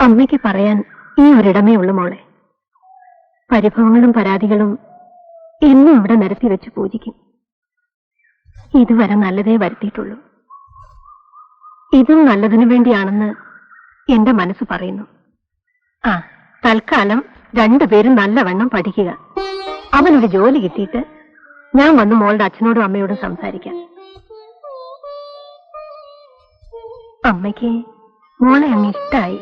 അമ്മയ്ക്ക് പറയാൻ ഈ ഒരിടമേ ഉള്ളു മോളെ. പരിഭവങ്ങളും പരാതികളും എന്നും ഇവിടെ നിരത്തി വെച്ച് പൂജിക്കും. ഇതുവരെ നല്ലതേ വരുത്തിയിട്ടുള്ളൂ. ഇതും നല്ലതിനു വേണ്ടിയാണെന്ന് എന്റെ മനസ്സ് പറയുന്നു. ആ, തൽക്കാലം രണ്ടുപേരും നല്ലവണ്ണം പഠിക്കുക. അവനൊരു ജോലി കിട്ടിയിട്ട് ഞാൻ വന്ന് മോളുടെ അച്ഛനോടും അമ്മയോടും സംസാരിക്കാം. അമ്മയ്ക്ക് മോളെ അങ്ങ് ഇഷ്ടായി.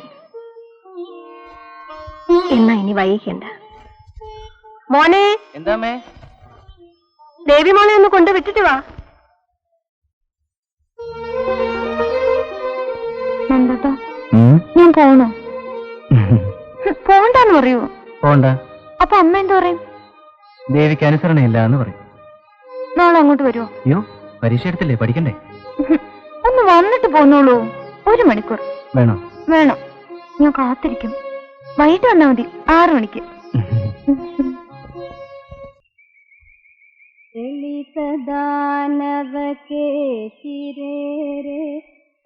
എന്നാ ഇനി വൈകിക്കണ്ട. മോനെ, എന്താമേ? ദേവി മോളെ ഒന്ന് കൊണ്ട് വിട്ടിട്ട് വാ. എന്താ ഞാൻ പോണോ? പോണ്ടെന്ന് പറയൂ. പോണ്ട. അപ്പൊ അമ്മ എന്താ പറയും? ദേവിക്ക് അനുസരണയില്ല എന്ന് പറയും. നാളെ അങ്ങോട്ട് വരുമോ? അയ്യോ, പരീക്ഷ എടുത്തില്ലേ, പഠിക്കണ്ടേ? ഒന്ന് വന്നിട്ട് പോന്നോളൂ. 1 മണിക്കൂർ വേണോ? വേണം. ഞാൻ കാത്തിരിക്കും. വൈകിട്ട് വന്നാ മതി, 6 മണിക്ക്. ദാനവ കേശിരേ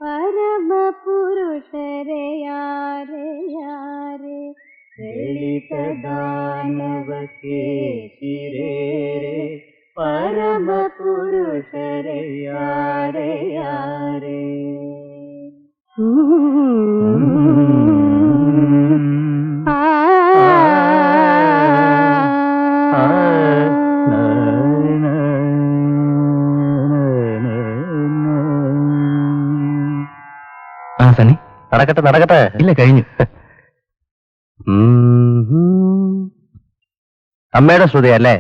പരമ പുരുഷരേ യാരേ യാരേ ലളിത ദാനവ കേശിരേ പരമ പുരുഷരേ യാരേ യാരേ. സണ്ണി, നടക്കട്ടെ നടക്കട്ടെ. ഇല്ല, കഴിഞ്ഞു. അമ്മയുടെ ശ്രുതിയല്ലേ?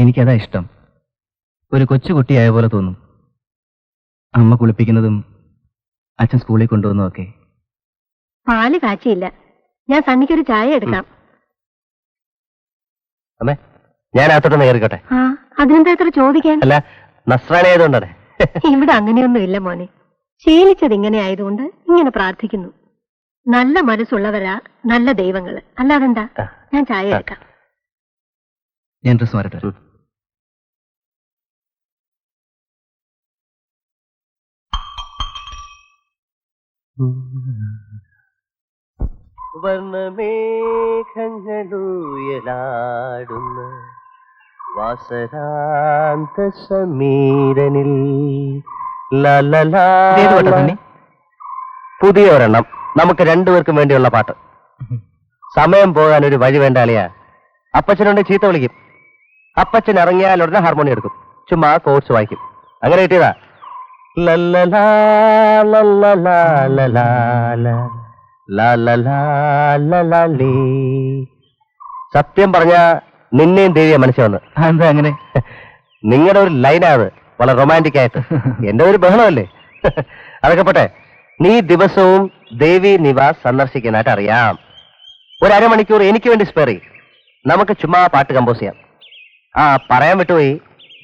എനിക്കതാ ഇഷ്ടം. ഒരു കൊച്ചുകുട്ടിയായ പോലെ തോന്നും. അമ്മ കുളിപ്പിക്കുന്നതും അച്ഛൻ സ്കൂളിൽ കൊണ്ടുവന്നതൊക്കെ. പാല് കാച്ചിയില്ല. ഞാൻ സണ്ണിക്കൊരു ചായ എടുക്കാം. അമ്മേ, ഞാൻ അകത്തോട്ടൊന്ന് കയറിക്കോട്ടെ? ആ, അതിനെന്താ ഇത്ര ചോദിക്കാൻ? അല്ല, നസ്രാണി ആയതുകൊണ്ടാണ്. ഇവിടെ അങ്ങനെയൊന്നും ഇല്ല മോനെ. ശീലിച്ചത് ഇങ്ങനെ ആയതുകൊണ്ട് ഇങ്ങനെ പ്രാർത്ഥിക്കുന്നു. നല്ല മനസ്സുള്ളവരാ നല്ല ദൈവങ്ങള്. അല്ലാതെന്താ? ഞാൻ ചായ എടുക്കാം. ഞാൻ ഡ്രസ് മാറട്ടെ. വർണ്ണമേഘങ്ങളുയലാടുന്ന വാസരാന്ത സമീരനിൽ പുതിയ ഒരെണ്ണം. നമുക്ക് രണ്ടുപേർക്കും വേണ്ടിയുള്ള പാട്ട്. സമയം പോകാൻ ഒരു വഴി വേണ്ട അളിയാ. അപ്പച്ചനുണ്ട് ചീത്ത വിളിക്കും. അപ്പച്ചൻ ഇറങ്ങിയാൽ ഉടനെ ഹാർമോണിയം എടുക്കും. ചുമ്മാ കോഴ്സ് വായിക്കും. അങ്ങനെ കിട്ടിയതാ. സത്യം പറഞ്ഞ നിന്നെയും ദേവിയെ മനസ്സിൽ വന്ന്. എന്താ അങ്ങനെ? നിങ്ങളുടെ ഒരു ലൈനാത് വളരെ റൊമാൻറ്റിക് ആയിട്ട്. എന്റെ ഒരു ബഹളമല്ലേ? അതൊക്കെ പോട്ടെ. നീ ദിവസവും ദേവി നിവാസ് സന്ദർശിക്കാനായിട്ട് അറിയാം. ഒരു അരമണിക്കൂർ എനിക്ക് വേണ്ടി സ്പെയർ ചെയ്യും. നമുക്ക് ചുമ്മാ പാട്ട് കമ്പോസ് ചെയ്യാം. ആ, പറയാൻ വിട്ടുപോയി.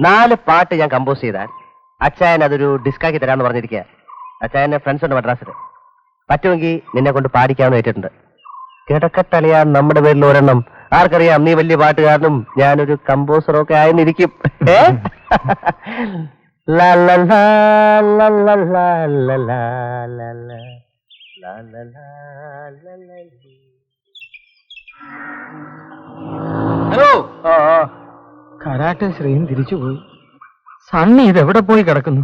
4 പാട്ട് ഞാൻ കമ്പോസ് ചെയ്താൽ അച്ചായൻ അതൊരു ഡിസ്കാക്കി തരാമെന്ന് പറഞ്ഞിരിക്കുക. അച്ചായന്റെ ഫ്രണ്ട്സ് ഉണ്ട് മദ്രാസിൽ. പറ്റുമെങ്കിൽ നിന്നെ കൊണ്ട് പാടിക്കാമെന്ന് ഏറ്റിട്ടുണ്ട്. കിടക്കട്ടളിയാ നമ്മുടെ പേരിൽ ഒരെണ്ണം. ആർക്കറിയാം, നീ വലിയ പാട്ടുകാരനും ഞാനൊരു കമ്പോസറും ഒക്കെ ആയെന്നിരിക്കും. ഹലോ. കരാട്ടെ ശ്രീയും തിരിച്ചുപോയി. സണ്ണി ഇതെവിടെ പോയി കിടക്കുന്നു?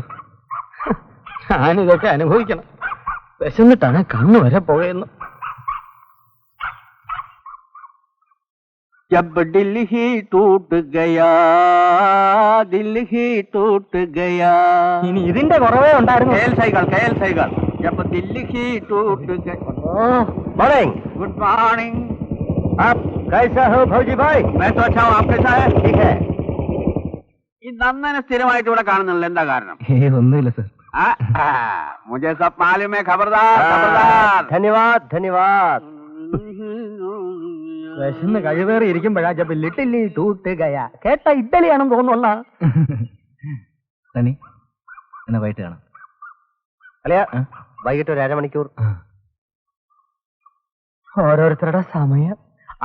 ഞാനിതൊക്കെ അനുഭവിക്കണം. വിശന്നിട്ടാണ് കണ്ണു വരെ പോയെന്ന്. जब दिल ही टूट गया दिल ही टूट गया. ഇനി ഇതിന്റെ കുറവേ ഉണ്ടായിരുന്നു. കേൽ സൈകൾ जब दिल ही टूट गया. मॉर्निंग. Good morning. आप कैसा हो भौजी भाई? मैं तो अच्छा हूँ. आप कैसा है? ठीक है. ഈ നന്ദനെ സ്ഥിരമായിട്ട് ഇവിടെ കാണുന്നില്ല. എന്താ കാരണം? ഒന്നുമില്ല സർ. मुझे सब मालूम है. खबरदार खबरदार. धन्यवाद धन्यवाद. വിശന്ന് കഴിവേറി ഇരിക്കുമ്പോഴാ ജബ് ലിറ്റില്ലി ടൂട്ട് ഗയാ. കേട്ട ഇഡ്ഡലിയാണെന്ന് തോന്നുന്ന. സണ്ണി, എന്നാ വൈകിട്ട് കാണാം. അല്ലയാ, വൈകിട്ട് ഒരു അരമണിക്കൂർ. ഓരോരുത്തരുടെ സമയം.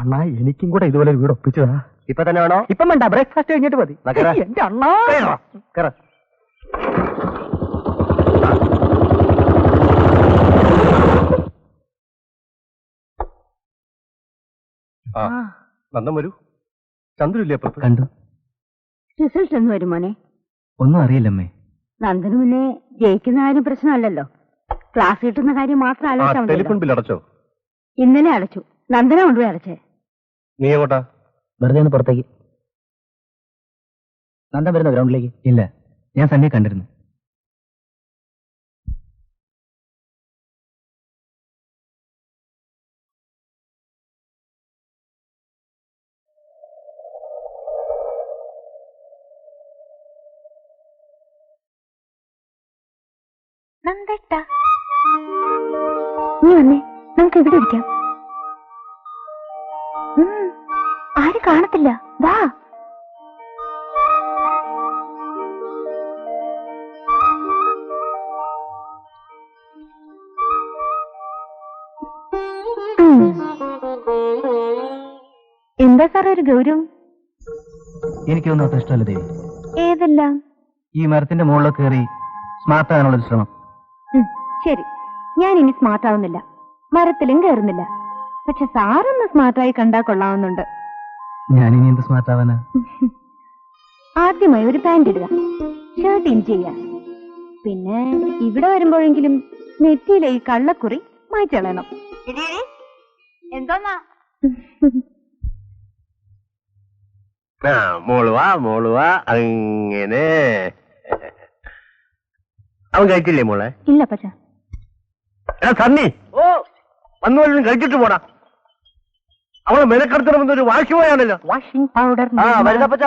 അണ്ണാ, എനിക്കും കൂടെ ഇതുപോലെ വീട് ഒപ്പിച്ചതാ. ഇപ്പൊ തന്നെ വേണോ? ഇപ്പം വേണ്ട, ബ്രേക്ക്ഫാസ്റ്റ് കഴിഞ്ഞിട്ട് മതി. എന്റെ അണ്ണാ. ആ നന്ദൻ വരൂ. ചന്ദ്രല്ലേ അപ്പുറത്ത്? കണ്ടു. റിസൾട്ട് എന്ന് വരും മോനെ? ഒന്നും അറിയില്ലമ്മേ. നന്ദന് മുന്നേ ജയിക്കുന്ന കാര്യം പ്രശ്നമല്ലല്ലോ, ക്ലാസ് കിട്ടുന്ന കാര്യം മാത്രം ആലോചിച്ചാൽ ടെലിഫോൺ മതിയല്ലോ. ബിൽ അടച്ചോ? ഇന്നലെ അടച്ചു. നന്ദന കൊണ്ടുപോയി അടച്ചേ. നീ എങ്ങോട്ടാ? വെറുതെ ഒന്ന് പുറത്തേക്ക്. നന്ദൻ വരുന്ന ഗ്രൗണ്ടിലേക്ക്? ഇല്ല, ഞാൻ സന്ധ്യ കണ്ടിരുന്നു. നീ വന്നേ, നമുക്ക് ഇവിടെ ഇരിക്കാം. ആരും കാണത്തില്ല, വാ. എന്താ സാറേ ഒരു ഗൗരവം? എനിക്കൊന്നും അത്ര ഇഷ്ടമല്ല ദേവി. ഏതെല്ലാം? ഈ മരത്തിന്റെ മുകളിൽ കയറി സ്മാർട്ട് ആകാനുള്ളൊരു ശ്രമം. ശരി, ഞാൻ ഇനി സ്മാർട്ട് ആവുന്നില്ല, മരത്തിലും കയറുന്നില്ല. പക്ഷെ സാറൊന്ന് സ്മാർട്ടായി കണ്ടാ കൊള്ളാവുന്നുണ്ട്. ഞാനിനി എന്ത് സ്മാർട്ട് ആവാനാ? ആദ്യമായി ഒരു പാന്റ് ഇടുക, ഷർട്ട് ഇൻ ചെയ്യുക, പിന്നെ ഇവിടെ വരുമ്പോഴെങ്കിലും നെറ്റിയിലെ ഈ കള്ളക്കുറി മാറ്റിളയണം. എന്തോന്നാ? മോളുവാ അങ്ങനെ. അവൻ കഴിച്ചില്ലേ മോളെ? ഇല്ല പച്ച. സണ്ണി, ഓ വന്നു വല്ലതും കഴിച്ചിട്ട് പോടാ. അവളെ മെനക്കെടുത്തണമെന്നൊരു വാശി പോയാണല്ലോ. Washing powder. ആ വരുന്നപ്പച്ച,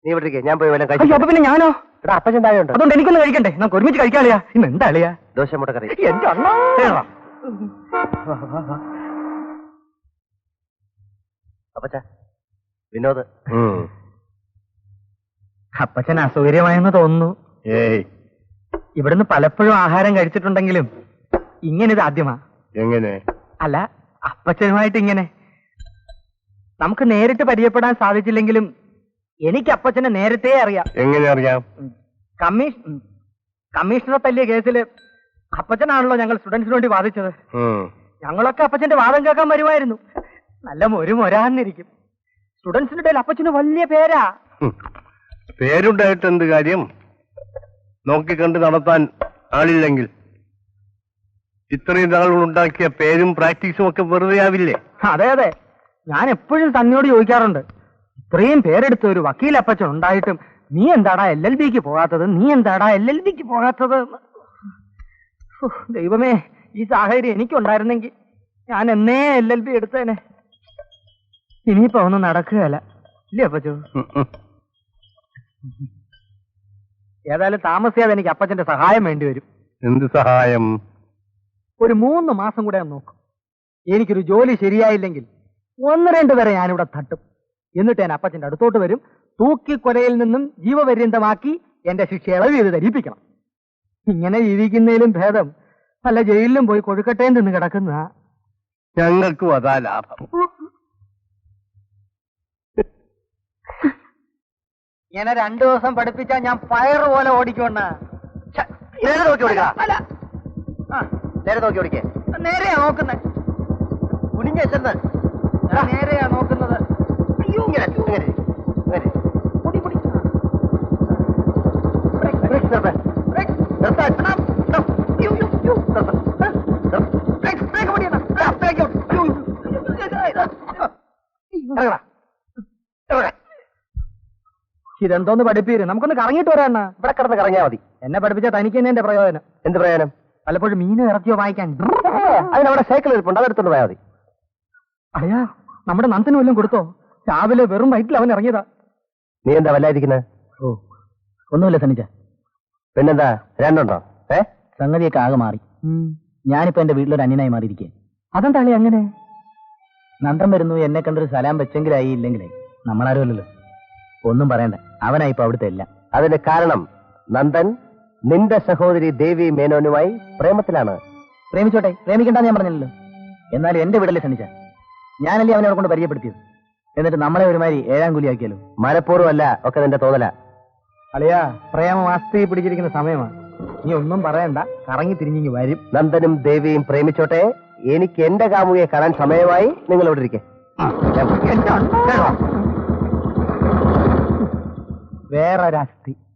നീ ഇവിടെ ഇരിക്കെ, ഞാൻ പോയി വല്ലതും കഴിച്ചു. അപ്പൊ പിന്നെ ഞാനോ? എടാ അപ്പച്ചൻ താഴെയുണ്ട്. അതുകൊണ്ട് എനിക്കൊന്ന് കഴിക്കണ്ടേ? നമുക്ക് ഒരുമിച്ച് കഴിക്കാളിയാ. ഇന്ന് എന്താ അളിയാ? ദോശ മുട്ടക്കറി. എന്റെ അണ്ണാ. അപ്പച്ച വിനോദ്. അപ്പച്ചൻ അസൗകര്യമായെന്ന് തോന്നുന്നു. ഏയ്, ഇവിടുന്ന് പലപ്പോഴും ആഹാരം കഴിച്ചിട്ടുണ്ടെങ്കിലും ഇങ്ങനെ ഇത് ആദ്യമാ. എങ്ങനെ? അല്ല, അപ്പച്ചനുമായിട്ട് ഇങ്ങനെ. നമുക്ക് നേരിട്ട് പരിചയപ്പെടാൻ സാധിച്ചില്ലെങ്കിലും എനിക്ക് അപ്പച്ചനെ നേരത്തെ അറിയാം. എങ്ങനെ അറിയാം? കമ്മീഷണറെ തല്ലിയ കേസില് അപ്പച്ചനാണല്ലോ ഞങ്ങൾ സ്റ്റുഡൻസിന് വേണ്ടി വാദിച്ചത്. ഞങ്ങളൊക്കെ അപ്പച്ചന്റെ വാദം കേൾക്കാൻ വരുമായിരുന്നു. നല്ല മൊരാന്നിരിക്കും. സ്റ്റുഡൻസിന്റെ ഇടയിൽ അപ്പച്ചന് വലിയ പേരാ. പേരുണ്ടായിട്ട് എന്ത് കാര്യം? നോക്കിക്കണ്ട് നടത്താൻ ആളില്ലെങ്കിൽ ഇത്രയും നാൾ ഉണ്ടാക്കിയ പേരും പ്രാക്ടീസും ഒക്കെ വെറുതെ ആവില്ലേ? അതെ അതെ, ഞാൻ എപ്പോഴും തന്നോട് ചോദിക്കാറുണ്ട്, ഇത്രയും പേരെടുത്ത ഒരു വക്കീൽ അപ്പച്ചൻ ഉണ്ടായിട്ടും നീ എന്താടാ LLBക്ക് പോകാത്തത്, നീ എന്താടാ LLBക്ക് പോകാത്തത്? ദൈവമേ, ഈ സാഹചര്യം എനിക്കുണ്ടായിരുന്നെങ്കിൽ ഞാൻ എന്നേ LLB എടുത്തേനെ. ഇനിയിപ്പോ ഒന്നും നടക്കുകയല്ല, ഇല്ലേ അപ്പച്ചോ? ഏതായാലും താമസിയാതെ എനിക്ക് അപ്പച്ചന്റെ സഹായം വേണ്ടി വരും. എന്ത് സഹായം? ഒരു 3 മാസം കൂടെ നോക്കും. എനിക്കൊരു ജോലി ശരിയായില്ലെങ്കിൽ 1-2 വരെ ഞാനിവിടെ തട്ടും. എന്നിട്ട് ഞാൻ അപ്പച്ചന്റെ അടുത്തോട്ട് വരും. തൂക്കിക്കൊലയിൽ നിന്നും ജീവപര്യന്തമാക്കി എന്റെ ശിക്ഷ ഇളവ് ചെയ്ത് ധരിപ്പിക്കണം. ഇങ്ങനെ ജീവിക്കുന്നതിലും ഭേദം അല്ല ജയിലിലും പോയി കൊഴുക്കട്ടേന്ന് നിന്ന് കിടക്കുന്ന. ഞങ്ങൾക്കും അതാ ലാഭം. ഇങ്ങനെ 2 ദിവസം പഠിപ്പിച്ചാ ഞാൻ ഫയർ പോലെ ഓടിക്കോണ്ട. നേരെ നോക്കി ഓടിക്കാം. നേരെ നോക്കി ഓടിക്കേ. നേരെയാ നോക്കുന്നേ. കുനിഞ്ഞ ചെന്ന് നേരെയാ നോക്കുന്നത്. അയ്യോ, ഇങ്ങനെ ഇങ്ങനെ ഇങ്ങനെ. ഇതെന്തോന്ന് പഠിപ്പീര്? നമുക്കൊന്ന് കറങ്ങിയിട്ട് വരാ. ഇവിടെ കിടന്ന് കറങ്ങിയാ മതി. എന്നെ പഠിപ്പിച്ചാൽ തനിക്ക് തന്നെ എന്റെ പ്രയോജനം. എന്ത് പ്രയോജനം? പലപ്പോഴും മീനോ ഇറച്ചിയോ വാങ്ങിക്കാൻ അതിനവിടെ സൈക്കിൾ ഇരിപ്പുണ്ട്, അതെടുത്തോണ്ട് പോയാൽ മതി. അയ്യാ, നമ്മുടെ നന്ദന് വല്ലതും കൊടുത്തോ? രാവിലെ വെറും വയറ്റിൽ അവൻ ഇറങ്ങിയതാ. നീ എന്താ വല്ലാതിരിക്കുന്നത്? ഓ, ഒന്നുമില്ല സനിച്ച. പിന്നെന്താ, രണ്ടുണ്ടോ? സംഗതിയൊക്കെ ആകെ മാറി. ഞാനിപ്പോ എന്റെ വീട്ടിലൊരു അന്യനായി മാറിയിരിക്കേ. അതെന്താളി അങ്ങനെ? നന്ദൻ വരുന്നു, എന്നെ കണ്ടൊരു സലാം വെച്ചെങ്കിലായി, ഇല്ലെങ്കിലായി. നമ്മളാരുമല്ലല്ലോ. ഒന്നും പറയണ്ട, അവനായിപ്പോ അവിടുത്തെ എല്ലാം. അതിന് കാരണം നന്ദൻ നിന്റെ സഹോദരി ദേവി മേനോനുമായി പ്രേമത്തിലാണ്. പ്രേമിച്ചോട്ടെ, പ്രേമിക്കണ്ടെന്ന് ഞാൻ പറഞ്ഞില്ലല്ലോ. എന്നാലും എന്റെ വീടല്ലേ സനിച്ച. ഞാനല്ലേ അവനെ അവിടെ കൊണ്ട് പരിചയപ്പെടുത്തിയത്. എന്നിട്ട് നമ്മളെ ഒരുമാതിരി 7-ാം കൂലിയാക്കിയാലോ? മനഃപൂർവ്വമല്ല, ഒക്കെ നിന്റെ തോന്നല. അളിയാ, പ്രേമം ആസ്തി പിടിച്ചിരിക്കുന്ന സമയമാണ്. നീ ഒന്നും പറയണ്ട, കറങ്ങി തിരിഞ്ഞിങ്ങി വരും. നന്ദനും ദേവിയും പ്രേമിച്ചോട്ടെ. എനിക്ക് എന്റെ കാമുകയെ കാണാൻ സമയമായി. നിങ്ങൾ ഇവിടെ ഇരിക്കെ. വേറൊരസ്ഥി